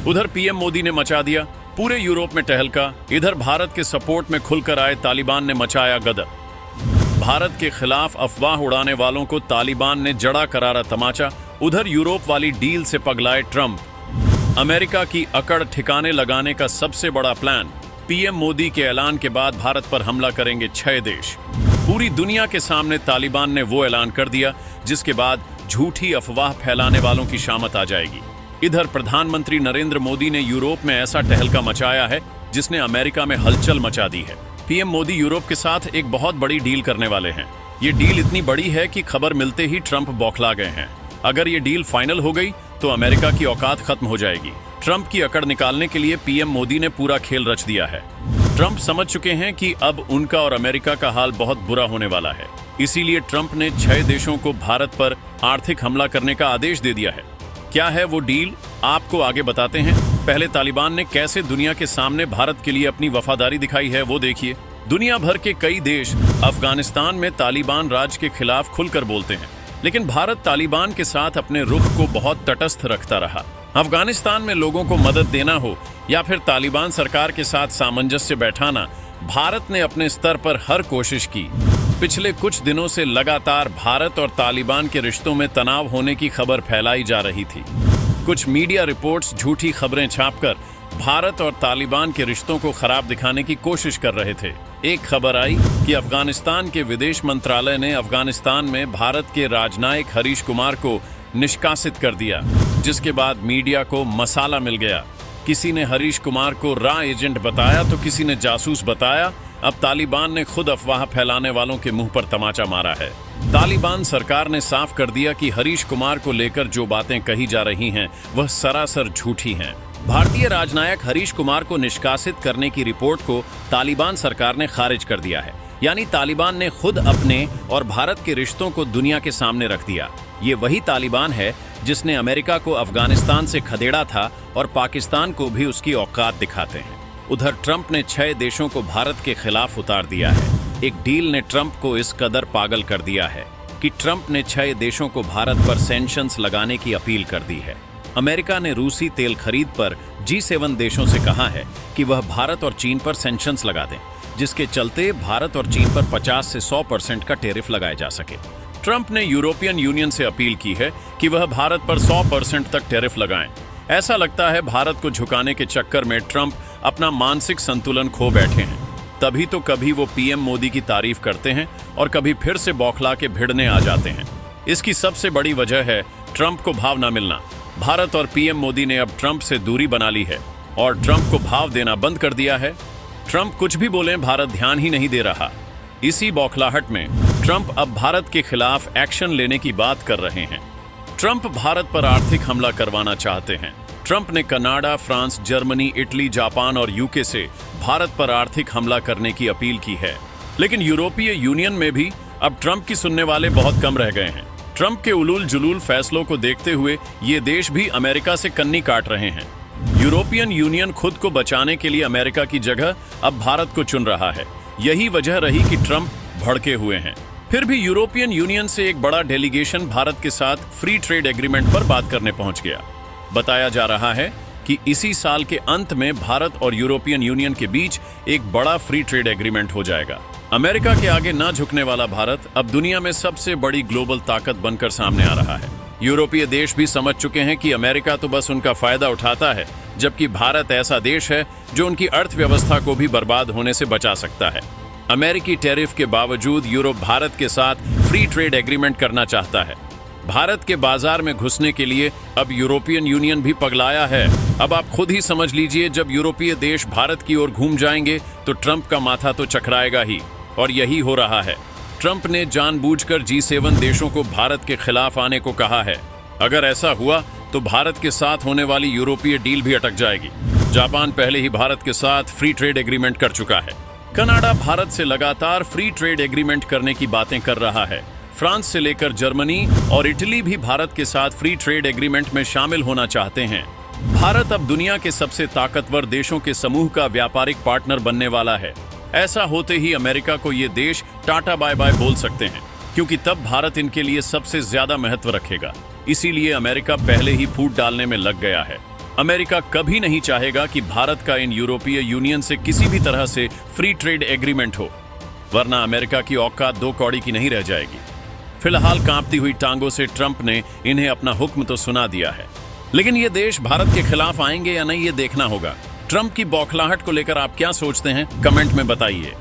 उधर पीएम मोदी ने मचा दिया पूरे यूरोप में टहलका, इधर भारत के सपोर्ट में खुलकर आए तालिबान ने मचाया गदर। भारत के खिलाफ अफवाह उड़ाने वालों को तालिबान ने जड़ा करारा तमाचा, उधर यूरोप वाली डील से पगलाए ट्रंप। अमेरिका की अकड़ ठिकाने लगाने का सबसे बड़ा प्लान, पीएम मोदी के ऐलान के बाद भारत पर हमला करेंगे 6 देश। पूरी दुनिया के सामने तालिबान ने वो ऐलान कर दिया जिसके बाद झूठी अफवाह फैलाने वालों की शामत आ जाएगी। इधर प्रधानमंत्री नरेंद्र मोदी ने यूरोप में ऐसा टहलका मचाया है जिसने अमेरिका में हलचल मचा दी है। पीएम मोदी यूरोप के साथ एक बहुत बड़ी डील करने वाले हैं। ये डील इतनी बड़ी है कि खबर मिलते ही ट्रंप बौखला गए हैं। अगर ये डील फाइनल हो गई तो अमेरिका की औकात खत्म हो जाएगी। ट्रंप की अकड़ निकालने के लिए पीएम मोदी ने पूरा खेल रच दिया है। ट्रंप समझ चुके हैं कि अब उनका और अमेरिका का हाल बहुत बुरा होने वाला है। इसीलिए ट्रंप ने 6 देशों को भारत पर आर्थिक हमला करने का आदेश दे दिया है। क्या है वो डील, आपको आगे बताते हैं। पहले तालिबान ने कैसे दुनिया के सामने भारत के लिए अपनी वफादारी दिखाई है वो देखिए। दुनिया भर के कई देश अफगानिस्तान में तालिबान राज के खिलाफ खुलकर बोलते हैं, लेकिन भारत तालिबान के साथ अपने रुख को बहुत तटस्थ रखता रहा। अफगानिस्तान में लोगों को मदद देना हो या फिर तालिबान सरकार के साथ सामंजस्य बैठाना, भारत ने अपने स्तर पर हर कोशिश की। पिछले कुछ दिनों से लगातार भारत और तालिबान के रिश्तों में तनाव होने की खबर फैलाई जा रही थी। कुछ मीडिया रिपोर्ट्स झूठी खबरें छापकर भारत और तालिबान के रिश्तों को खराब दिखाने की कोशिश कर रहे थे। एक खबर आई कि अफगानिस्तान के विदेश मंत्रालय ने अफगानिस्तान में भारत के राजनयिक हरीश कुमार को निष्कासित कर दिया, जिसके बाद मीडिया को मसाला मिल गया। किसी ने हरीश कुमार को रॉ एजेंट बताया तो किसी ने जासूस बताया। अब तालिबान ने खुद अफवाह फैलाने वालों के मुंह पर तमाचा मारा है। तालिबान सरकार ने साफ कर दिया कि हरीश कुमार को लेकर जो बातें कही जा रही हैं वह सरासर झूठी हैं। भारतीय राजनयिक हरीश कुमार को निष्कासित करने की रिपोर्ट को तालिबान सरकार ने खारिज कर दिया है। यानी तालिबान ने खुद अपने और भारत के रिश्तों को दुनिया के सामने रख दिया। ये वही तालिबान है जिसने अमेरिका को अफगानिस्तान से खदेड़ा था और पाकिस्तान को भी उसकी औकात दिखाते हैं। उधर ट्रंप ने 6 देशों को भारत के खिलाफ उतार दिया है। एक डील ने ट्रंप को इस कदर पागल कर दिया है कि ट्रंप ने 6 देशों को भारत पर सैंक्शंस लगाने की अपील कर दी है। अमेरिका ने रूसी तेल खरीद पर G7 देशों से कहा है कि वह भारत और चीन पर सैंक्शंस लगा दें, जिसके चलते भारत और चीन पर 50 से 100% का टैरिफ लगाया जा सके। ट्रंप ने यूरोपियन यूनियन से अपील की है कि वह भारत पर 100% तक टैरिफ लगाएं। ऐसा लगता है भारत को झुकाने के चक्कर में ट्रंप अपना मानसिक संतुलन खो बैठे हैं। तभी तो कभी वो पीएम मोदी की तारीफ करते हैं और कभी फिर से बौखला के भिड़ने आ जाते हैं। इसकी सबसे बड़ी वजह है ट्रंप को भाव ना मिलना। भारत और पीएम मोदी ने अब ट्रंप से दूरी बना ली है और ट्रंप को भाव देना बंद कर दिया है। ट्रंप कुछ भी बोलें, भारत ध्यान ही नहीं दे रहा। इसी बौखलाहट में ट्रंप अब भारत के खिलाफ एक्शन लेने की बात कर रहे हैं। ट्रंप भारत पर आर्थिक हमला करवाना चाहते हैं। ट्रंप ने Canada, France, Germany, Italy, Japan और यूके से भारत पर आर्थिक हमला करने की अपील की है। लेकिन यूरोपीय यूनियन में भी अब ट्रंप की सुनने वाले बहुत कम रह गए हैं। ट्रंप के उलूल जुलूल फैसलों को देखते हुए ये देश भी अमेरिका से कन्नी काट रहे हैं। यूरोपियन यूनियन खुद को बचाने के लिए अमेरिका की जगह अब भारत को चुन रहा है। यही वजह रही कि ट्रंप भड़के हुए हैं। फिर भी यूरोपियन यूनियन से एक बड़ा डेलीगेशन भारत के साथ फ्री ट्रेड एग्रीमेंट पर बात करने पहुंच गया। बताया जा रहा है कि इसी साल के अंत में भारत और यूरोपियन यूनियन के बीच एक बड़ा फ्री ट्रेड एग्रीमेंट हो जाएगा। अमेरिका के आगे ना झुकने वाला भारत अब दुनिया में सबसे बड़ी ग्लोबल ताकत बनकर सामने आ रहा है। यूरोपीय देश भी समझ चुके हैं कि अमेरिका तो बस उनका फायदा उठाता है, जबकि भारत ऐसा देश है जो उनकी अर्थव्यवस्था को भी बर्बाद होने से बचा सकता है। अमेरिकी टैरिफ के बावजूद यूरोप भारत के साथ फ्री ट्रेड एग्रीमेंट करना चाहता है। भारत के बाजार में घुसने के लिए अब यूरोपियन यूनियन भी पगलाया है। अब आप खुद ही समझ लीजिए, जब यूरोपीय देश भारत की ओर घूम जाएंगे तो ट्रंप का माथा तो चकराएगा ही, और यही हो रहा है। ट्रंप ने जानबूझकर G7 देशों को भारत के खिलाफ आने को कहा है। अगर ऐसा हुआ तो भारत के साथ होने वाली यूरोपीय डील भी अटक जाएगी। जापान पहले ही भारत के साथ फ्री ट्रेड एग्रीमेंट कर चुका है। कनाडा भारत से लगातार फ्री ट्रेड एग्रीमेंट करने की बातें कर रहा है। फ्रांस से लेकर जर्मनी और इटली भी भारत के साथ फ्री ट्रेड एग्रीमेंट में शामिल होना चाहते हैं। भारत अब दुनिया के सबसे ताकतवर देशों के समूह का व्यापारिक पार्टनर बनने वाला है। ऐसा होते ही अमेरिका को ये देश टाटा बाय बाय बोल सकते हैं, क्योंकि तब भारत इनके लिए सबसे ज्यादा महत्व रखेगा। इसीलिए अमेरिका पहले ही फूट डालने में लग गया है। अमेरिका कभी नहीं चाहेगा कि भारत का इन यूरोपीय यूनियन से किसी भी तरह से फ्री ट्रेड एग्रीमेंट हो, वरना अमेरिका की औकात 2 कौड़ी की नहीं रह जाएगी। फिलहाल कांपती हुई टांगों से ट्रंप ने इन्हें अपना हुक्म तो सुना दिया है, लेकिन ये देश भारत के खिलाफ आएंगे या नहीं, ये देखना होगा। ट्रंप की बौखलाहट को लेकर आप क्या सोचते हैं, कमेंट में बताइए।